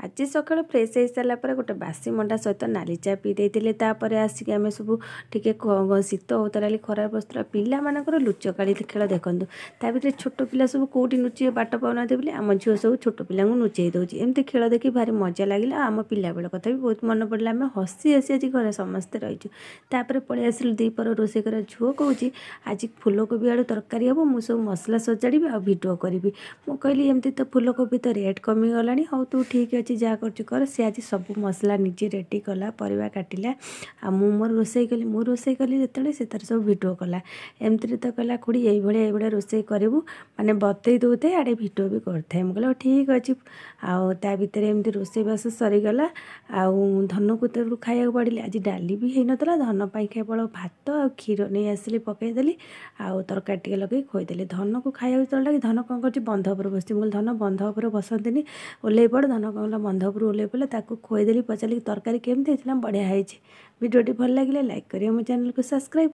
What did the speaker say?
आज सकाल फ्रेश हो सारापर गोटे बासी मंडा सहित नाली चा पी देते तापर आसिक आम सब टे शीत होता खराब बसुला पिलाମାନଙ୍କର लुचकाड़ी खेल देखूँ ता भर छोट पिला सब कौटी नुचे बाट पाऊना बोली आम झील सब छोट पिला नुचे दूसरी एमती खेल देखी भारी मजा लगे आम पिला बेल कथा भी बहुत मन पड़ा आम हसी हसी आज घर समस्ते रहीचु तापर पलि आसिलु दीपर रोषे कर झुओ कौची आज फुलकोबी आलू तरकारी हम मुझे सब मसला सजाड़ी आ भिडियो करी मु कहली एमती तो फुलकोबी तो रेट कमीगला हाँ तू ठीक अच्छे जहाँ कर सी आज सब मसला निजे रेडी कला परिवा काटिला आ मु मोर रोषे कली मु रोषे कली जो से तार सब भिडियो कला एमती तो कहला खुड़ी ये रोषे करूँ माने बतई दौते आड़े भिडियो भी करता मुझे ठीक अच्छे आ भितर एमती रोषेबास सरीगला धन को तो खाया पड़े आज डाली भी हो नाला धन पाई केवल भात आ क्षीर नहीं आसिली पकईदेली आ तरकारी टे लगे खोईदेली धन को खाया चलता धन कौन कर बंध उपर बस धन बंध उपर बसती ओल्ल पड़ धन कौन बंध उपर ओल्ल पड़े ताकू खोईदेली पचारि तरकारी केमती बढ़िया है। भिडियोटी भल लगे लाइक करिए मो चैनल को सब्सक्राइब।